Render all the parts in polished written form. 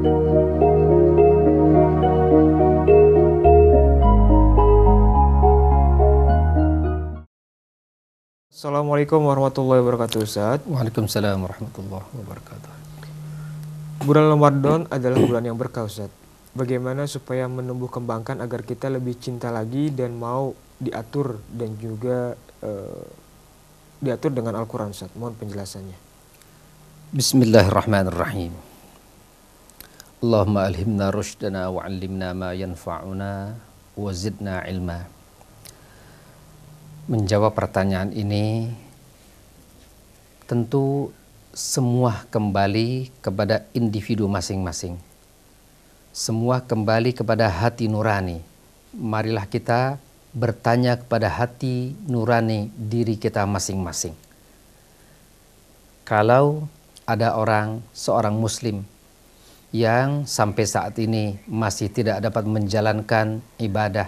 Assalamualaikum warahmatullahi wabarakatuh, Ustaz. Waalaikumsalam warahmatullahi wabarakatuh. Bulan Ramadan adalah bulan yang berkah, Ustaz. Bagaimana supaya menumbuh kembangkan agar kita lebih cinta lagi dan mau diatur dan juga diatur dengan Al-Quran, Ustaz? Mohon penjelasannya. Bismillahirrahmanirrahim. Allahumma alhimna rushdana wa 'allimna ma yanfa'una wa zidna ilma. Menjawab pertanyaan ini, tentu semua kembali kepada individu masing-masing. Semua kembali kepada hati nurani. Marilah kita bertanya kepada hati nurani diri kita masing-masing. Kalau ada seorang muslim yang sampai saat ini masih tidak dapat menjalankan ibadah,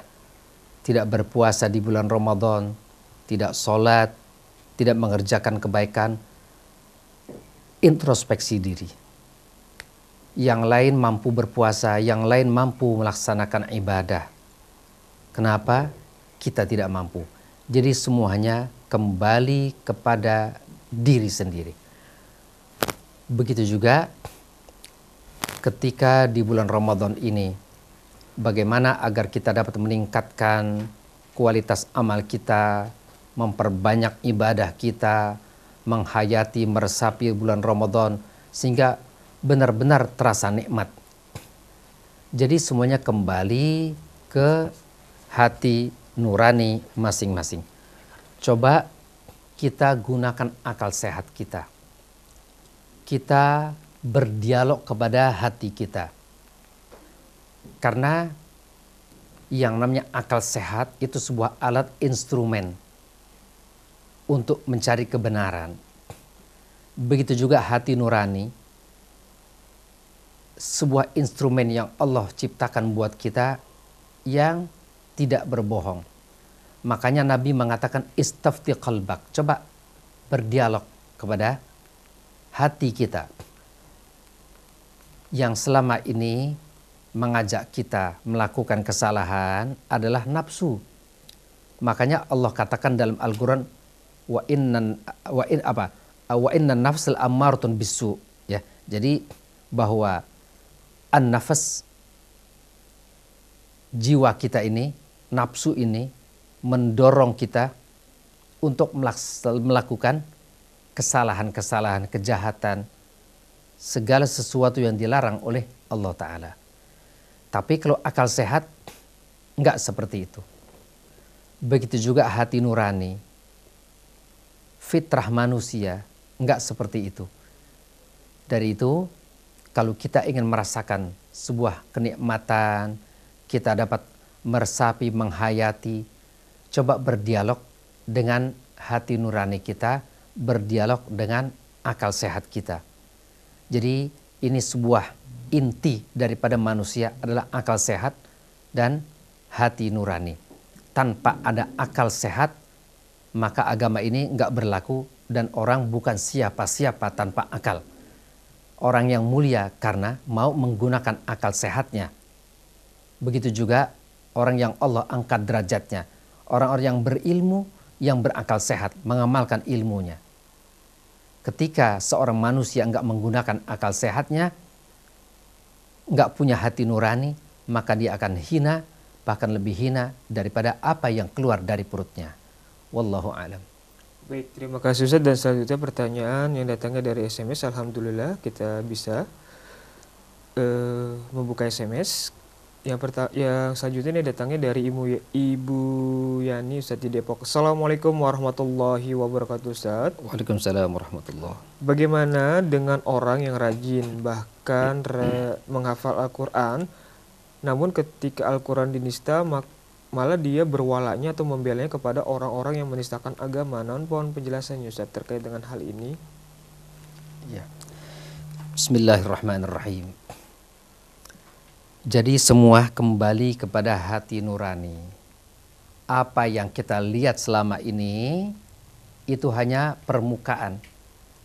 tidak berpuasa di bulan Ramadan, tidak sholat, tidak mengerjakan kebaikan, introspeksi diri. Yang lain mampu berpuasa, yang lain mampu melaksanakan ibadah. Kenapa kita tidak mampu? Jadi semuanya kembali kepada diri sendiri. Begitu juga ketika di bulan Ramadan ini, bagaimana agar kita dapat meningkatkan kualitas amal kita, memperbanyak ibadah kita, menghayati, meresapi bulan Ramadan sehingga benar-benar terasa nikmat. Jadi semuanya kembali ke hati nurani masing-masing. Coba kita gunakan akal sehat kita. Kita berdialog kepada hati kita. Karena yang namanya akal sehat itu sebuah alat instrumen untuk mencari kebenaran. Begitu juga hati nurani, sebuah instrumen yang Allah ciptakan buat kita yang tidak berbohong. Makanya Nabi mengatakan istafti qalbak. Coba berdialog kepada hati kita yang selama ini mengajak kita melakukan kesalahan adalah nafsu. Makanya Allah katakan dalam Al-Quran wa inna nafsal ammaratun bisu, ya. Jadi bahwa an-nafas, jiwa kita ini, nafsu ini mendorong kita untuk melakukan kesalahan-kesalahan, kejahatan, segala sesuatu yang dilarang oleh Allah Ta'ala. Tapi kalau akal sehat enggak seperti itu. Begitu juga hati nurani, fitrah manusia enggak seperti itu. Dari itu, kalau kita ingin merasakan sebuah kenikmatan, kita dapat meresapi, menghayati, coba berdialog dengan hati nurani kita, berdialog dengan akal sehat kita. Jadi ini sebuah inti daripada manusia adalah akal sehat dan hati nurani. Tanpa ada akal sehat, maka agama ini enggak berlaku dan orang bukan siapa-siapa tanpa akal. Orang yang mulia karena mau menggunakan akal sehatnya. Begitu juga orang yang Allah angkat derajatnya. Orang-orang yang berilmu, yang berakal sehat, mengamalkan ilmunya. Ketika seorang manusia enggak menggunakan akal sehatnya, enggak punya hati nurani, maka dia akan hina, bahkan lebih hina daripada apa yang keluar dari perutnya. Wallahu a'lam. Baik, terima kasih, Ustaz. Dan selanjutnya pertanyaan yang datangnya dari SMS. Alhamdulillah kita bisa membuka SMS. Yang selanjutnya ini datangnya dari Ibu Yani, Ustaz, di Depok. Assalamualaikum warahmatullahi wabarakatuh, Ustaz. Waalaikumsalam warahmatullahi. Bagaimana dengan orang yang rajin bahkan menghafal Al-Quran, namun ketika Al-Quran dinista malah dia berwalanya atau membelanya kepada orang-orang yang menistakan agama? Namun pohon penjelasannya, Ustaz, terkait dengan hal ini. Ya. Bismillahirrahmanirrahim. Jadi semua kembali kepada hati nurani. Apa yang kita lihat selama ini itu hanya permukaan,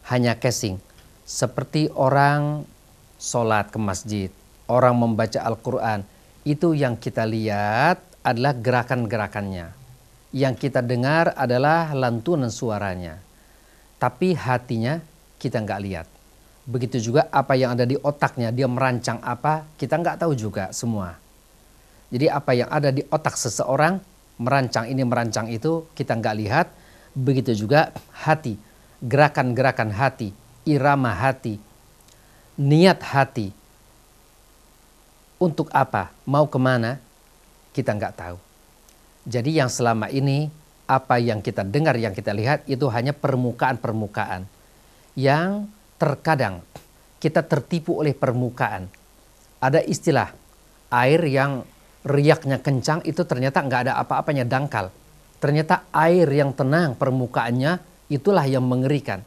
hanya casing. Seperti orang sholat ke masjid, orang membaca Al-Quran, itu yang kita lihat adalah gerakan-gerakannya. Yang kita dengar adalah lantunan suaranya. Tapi hatinya kita nggak lihat. Begitu juga apa yang ada di otaknya, dia merancang apa, kita nggak tahu juga semua. Jadi apa yang ada di otak seseorang, merancang ini, merancang itu, kita nggak lihat. Begitu juga hati, gerakan-gerakan hati, irama hati, niat hati. Untuk apa, mau kemana, kita nggak tahu. Jadi yang selama ini, apa yang kita dengar, yang kita lihat, itu hanya permukaan-permukaan. Yang terkadang kita tertipu oleh permukaan. Ada istilah, air yang riaknya kencang itu ternyata nggak ada apa-apanya, dangkal. Ternyata air yang tenang permukaannya itulah yang mengerikan.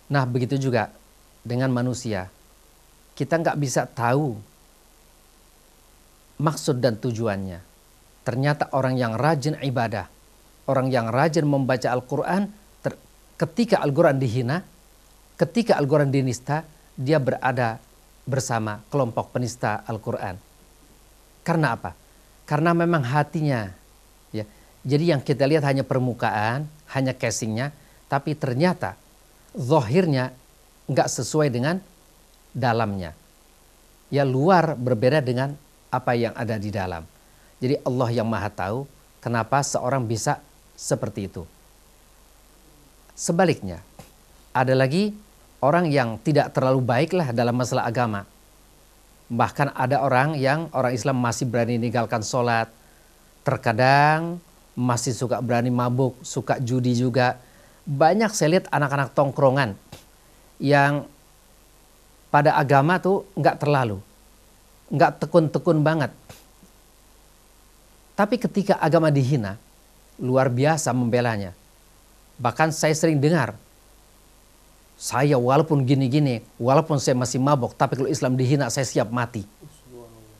Nah begitu juga dengan manusia. Kita nggak bisa tahu maksud dan tujuannya. Ternyata orang yang rajin ibadah, orang yang rajin membaca Al-Quran, ketika Al-Quran dihina, ketika Al-Quran dinista, dia berada bersama kelompok penista Al-Quran. Karena apa? Karena memang hatinya, ya. Jadi yang kita lihat hanya permukaan, hanya casingnya, tapi ternyata zahirnya nggak sesuai dengan dalamnya. Ya luar berbeda dengan apa yang ada di dalam. Jadi Allah yang maha tahu kenapa seorang bisa seperti itu. Sebaliknya, ada lagi orang yang tidak terlalu baiklah dalam masalah agama. Bahkan ada orang Islam masih berani meninggalkan sholat. Terkadang masih suka berani mabuk, suka judi juga. Banyak saya lihat anak-anak tongkrongan yang pada agama tuh nggak terlalu. Nggak tekun-tekun banget. Tapi ketika agama dihina, luar biasa membelanya. Bahkan saya sering dengar, saya walaupun gini-gini, walaupun saya masih mabok, tapi kalau Islam dihina saya siap mati.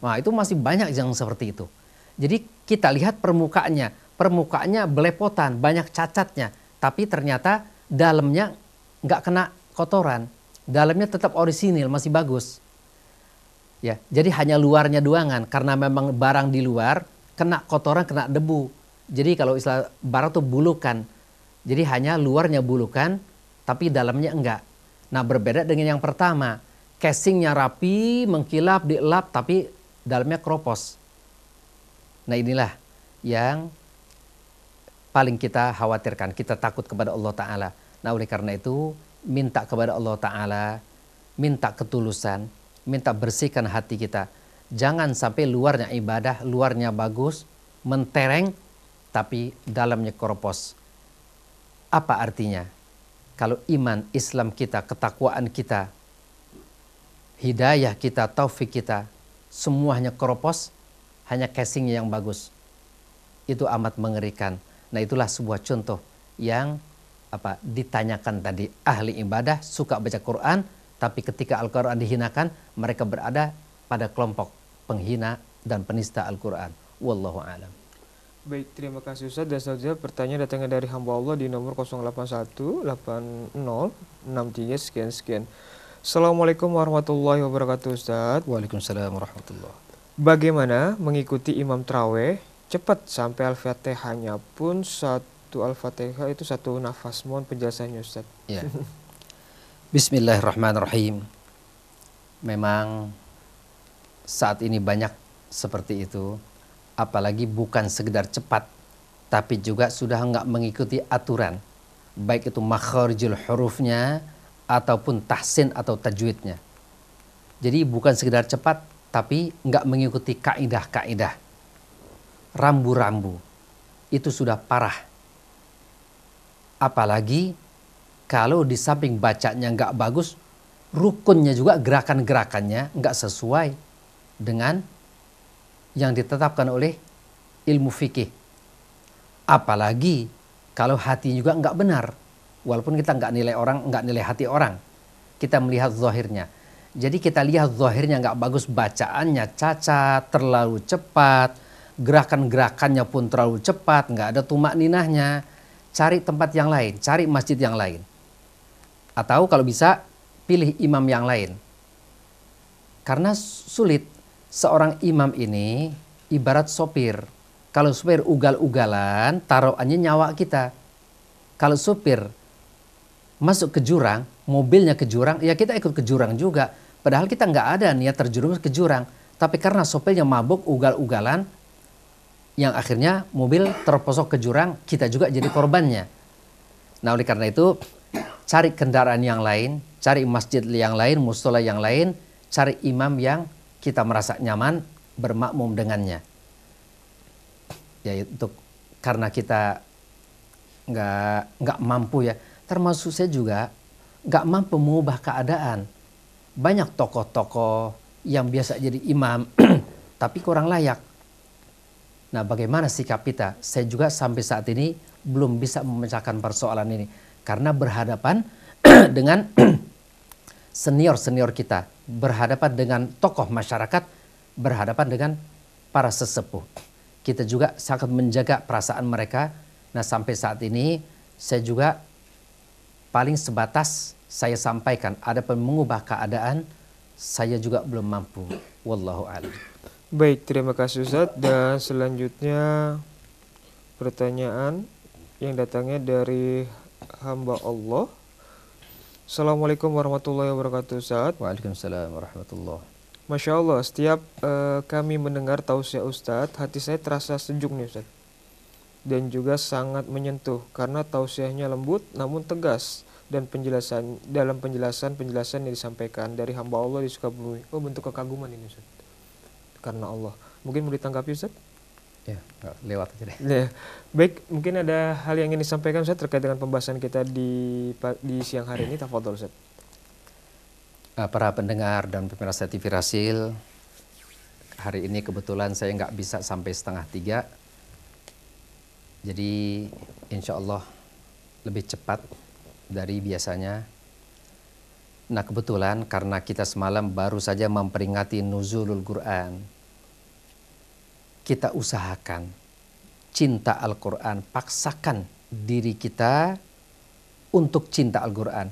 Nah itu masih banyak yang seperti itu. Jadi kita lihat permukaannya, permukaannya belepotan, banyak cacatnya. Tapi ternyata dalamnya nggak kena kotoran, dalamnya tetap orisinil, masih bagus. Ya, jadi hanya luarnya doangan, karena memang barang di luar kena kotoran, kena debu. Jadi kalau istilah barat tuh bulukan. Jadi hanya luarnya bulukan, tapi dalamnya enggak. Nah berbeda dengan yang pertama. Casingnya rapi, mengkilap, dielap, tapi dalamnya keropos. Nah inilah yang paling kita khawatirkan. Kita takut kepada Allah Ta'ala. Nah oleh karena itu, minta kepada Allah Ta'ala, minta ketulusan, minta bersihkan hati kita. Jangan sampai luarnya ibadah, luarnya bagus, mentereng, tapi dalamnya keropos. Apa artinya? Kalau iman, Islam kita, ketakwaan kita, hidayah kita, taufik kita, semuanya keropos, hanya casingnya yang bagus. Itu amat mengerikan. Nah itulah sebuah contoh yang ditanyakan tadi. Ahli ibadah, suka baca Quran, tapi ketika Al-Quran dihinakan, mereka berada pada kelompok penghina dan penista Al-Quran. Wallahu a'lam. Baik, terima kasih Ustaz. Dan selanjutnya pertanyaan datangnya dari hamba Allah di nomor 081 80 63 sekian. Assalamualaikum warahmatullahi wabarakatuh Ustaz. Waalaikumsalam warahmatullahi. Bagaimana mengikuti imam traweh cepat sampai Al-Fatihahnya pun satu Al-Fatihah itu satu nafas? Mohon penjelasannya Ustaz. Ya. Bismillahirrahmanirrahim. Memang saat ini banyak seperti itu, apalagi bukan sekedar cepat, tapi juga sudah nggak mengikuti aturan, baik itu makharijul hurufnya ataupun tahsin atau tajwidnya. Jadi bukan sekedar cepat, tapi nggak mengikuti kaidah-kaidah, rambu-rambu, itu sudah parah. Apalagi kalau di samping bacanya nggak bagus, rukunnya juga, gerakan-gerakannya nggak sesuai dengan yang ditetapkan oleh ilmu fikih. Apalagi kalau hati juga nggak benar. Walaupun kita nggak nilai orang, nggak nilai hati orang, kita melihat zahirnya. Jadi kita lihat zahirnya nggak bagus, bacaannya cacat, terlalu cepat, gerakan-gerakannya pun terlalu cepat, nggak ada tumak ninahnya. Cari tempat yang lain, cari masjid yang lain. Atau kalau bisa pilih imam yang lain. Karena sulit. Seorang imam ini ibarat sopir. Kalau sopir ugal-ugalan, taruhannya nyawa kita. Kalau sopir masuk ke jurang, mobilnya ke jurang, ya kita ikut ke jurang juga. Padahal kita nggak ada niat terjerumus ke jurang. Tapi karena sopirnya mabuk, ugal-ugalan, yang akhirnya mobil terposok ke jurang, kita juga jadi korbannya. Nah oleh karena itu, cari kendaraan yang lain, cari masjid yang lain, musola yang lain, cari imam yang kita merasa nyaman bermakmum dengannya. Ya itu karena kita nggak mampu ya. Termasuk saya juga nggak mampu mengubah keadaan. Banyak tokoh-tokoh yang biasa jadi imam tapi kurang layak. Nah bagaimana sikap kita? Saya juga sampai saat ini belum bisa memecahkan persoalan ini. Karena berhadapan dengan senior-senior kita, berhadapan dengan tokoh masyarakat, berhadapan dengan para sesepuh. Kita juga sangat menjaga perasaan mereka. Nah sampai saat ini saya juga paling sebatas saya sampaikan. Adapun mengubah keadaan, saya juga belum mampu. Wallahu a'lam. Baik, terima kasih Ustadz. Dan selanjutnya pertanyaan yang datangnya dari hamba Allah. Assalamualaikum warahmatullahi wabarakatuh Ustadz. Waalaikumsalam warahmatullahi. Masya Allah, setiap kami mendengar tausiah Ustadz, hati saya terasa sejuk nih Ustadz. Dan juga sangat menyentuh karena tausiahnya lembut namun tegas dan penjelasan yang disampaikan dari hamba Allah di Sukabumi. Oh, bentuk kekaguman ini Ustaz. Karena Allah. Mungkin mau ditanggapi Ustaz? Ya, lewat aja deh. Ya. Baik, mungkin ada hal yang ingin disampaikan Ustaz terkait dengan pembahasan kita di siang hari ini. Tafadhol Ustaz. Para pendengar dan pemirsa TV Rasil, hari ini kebetulan saya nggak bisa sampai 2:30. Jadi insya Allah lebih cepat dari biasanya. Nah kebetulan karena kita semalam baru saja memperingati Nuzulul Quran, kita usahakan cinta Al-Quran, paksakan diri kita untuk cinta Al-Quran.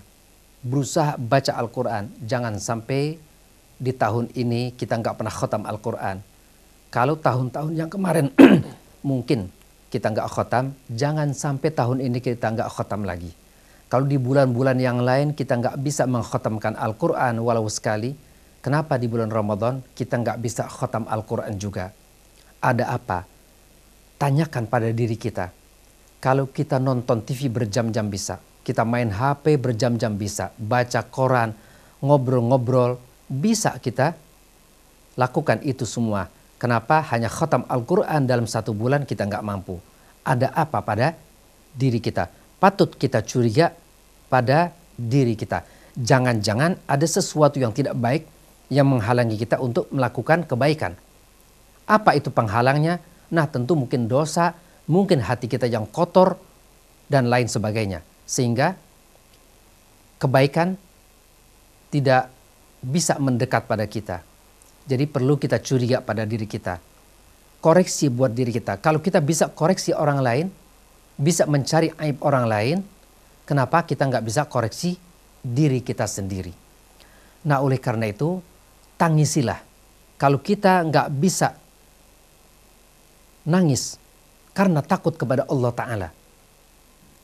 Berusaha baca Al-Quran, jangan sampai di tahun ini kita nggak pernah khatam Al-Quran. Kalau tahun-tahun yang kemarin mungkin kita nggak khatam, jangan sampai tahun ini kita nggak khatam lagi. Kalau di bulan-bulan yang lain kita nggak bisa mengkhatamkan Al-Quran walau sekali, kenapa di bulan Ramadan kita nggak bisa khatam Al-Quran juga? Ada apa? Tanyakan pada diri kita. Kalau kita nonton TV berjam-jam bisa, kita main HP berjam-jam bisa, baca koran, ngobrol-ngobrol, bisa kita lakukan itu semua. Kenapa hanya khatam Al-Quran dalam 1 bulan kita nggak mampu? Ada apa pada diri kita? Patut kita curiga pada diri kita. Jangan-jangan ada sesuatu yang tidak baik yang menghalangi kita untuk melakukan kebaikan. Apa itu penghalangnya? Nah tentu mungkin dosa, mungkin hati kita yang kotor, dan lain sebagainya. Sehingga kebaikan tidak bisa mendekat pada kita. Jadi perlu kita curiga pada diri kita. Koreksi buat diri kita. Kalau kita bisa koreksi orang lain, bisa mencari aib orang lain, kenapa kita nggak bisa koreksi diri kita sendiri? Nah oleh karena itu, tangisilah. Kalau kita nggak bisa nangis karena takut kepada Allah Ta'ala,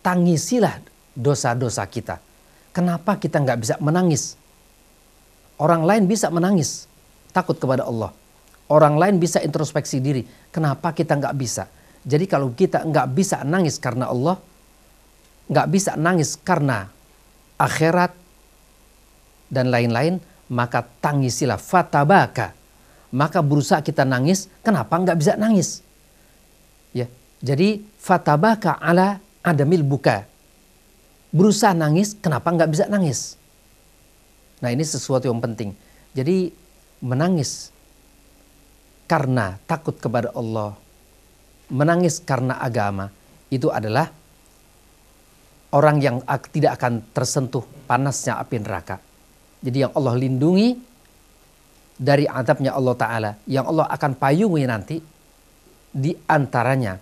tangisilah dosa-dosa kita. Kenapa kita nggak bisa menangis? Orang lain bisa menangis, takut kepada Allah. Orang lain bisa introspeksi diri. Kenapa kita nggak bisa? Jadi kalau kita nggak bisa nangis karena Allah, nggak bisa nangis karena akhirat dan lain-lain, maka tangisilah, fatabaka. Maka berusaha kita nangis, kenapa nggak bisa nangis? Ya, jadi fatabaka ala adamil buka. Berusaha nangis, kenapa nggak bisa nangis? Nah ini sesuatu yang penting. Jadi menangis karena takut kepada Allah, menangis karena agama, itu adalah orang yang tidak akan tersentuh panasnya api neraka. Jadi yang Allah lindungi dari azabnya Allah Ta'ala, yang Allah akan payungi nanti, di antaranya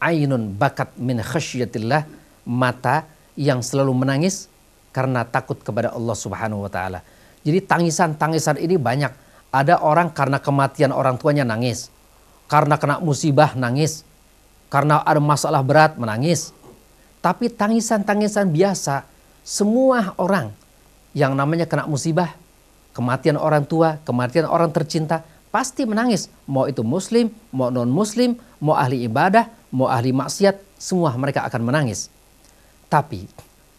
ainun bakat min khasyatillah, mata yang selalu menangis karena takut kepada Allah Subhanahu wa Ta'ala. Jadi tangisan-tangisan ini banyak. Ada orang karena kematian orang tuanya nangis, karena kena musibah nangis, karena ada masalah berat menangis. Tapi tangisan-tangisan biasa, semua orang yang namanya kena musibah, kematian orang tua, kematian orang tercinta, pasti menangis. Mau itu muslim, mau non-muslim, mau ahli ibadah, mau ahli maksiat, semua mereka akan menangis. Tapi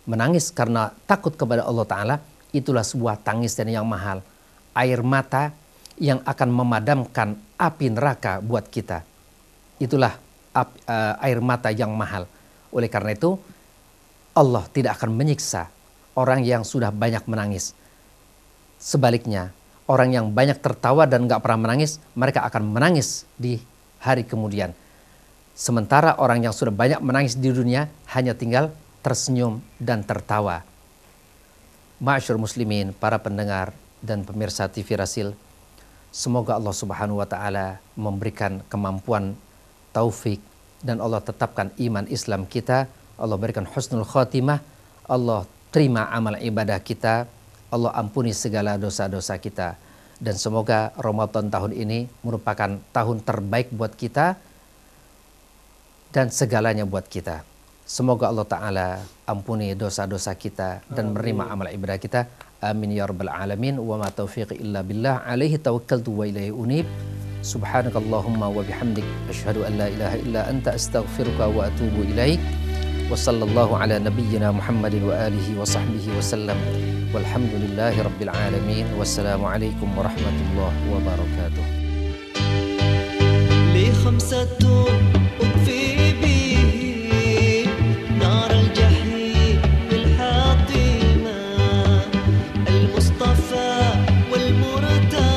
menangis karena takut kepada Allah Ta'ala, itulah sebuah tangisan yang mahal. Air mata yang akan memadamkan api neraka buat kita. Itulah air mata yang mahal. Oleh karena itu, Allah tidak akan menyiksa orang yang sudah banyak menangis. Sebaliknya, orang yang banyak tertawa dan gak pernah menangis, mereka akan menangis di hari kemudian. Sementara orang yang sudah banyak menangis di dunia, hanya tinggal tersenyum dan tertawa. Ma'asyur muslimin, para pendengar dan pemirsa TV Rasil, semoga Allah Subhanahu wa Ta'ala memberikan kemampuan, taufik, dan Allah tetapkan iman Islam kita. Allah berikan husnul khotimah. Allah terima amal ibadah kita. Allah ampuni segala dosa-dosa kita. Dan semoga Ramadan tahun ini merupakan tahun terbaik buat kita dan segalanya buat kita. Semoga Allah Ta'ala ampuni dosa-dosa kita dan menerima amal ibadah kita. Amin ya rabbal alamin. Wa ma taufiqi illa billah. Alaihi tawakkaltu wa ilaihi unib. Subhanakallahumma wa bihamdik. Asyhadu an la ilaha illa anta astaghfiruka wa atubu ilaik. Wa sallallahu ala nabiyyina Muhammadin wa alihi wa sahbihi wa sallam. Walhamdulillahi rabbil alamin. Wassalamualaikum warahmatullahi wabarakatuh. Li khamsatun ukfi bi نار الجحيم الحاطمة المصطفى والمرتضى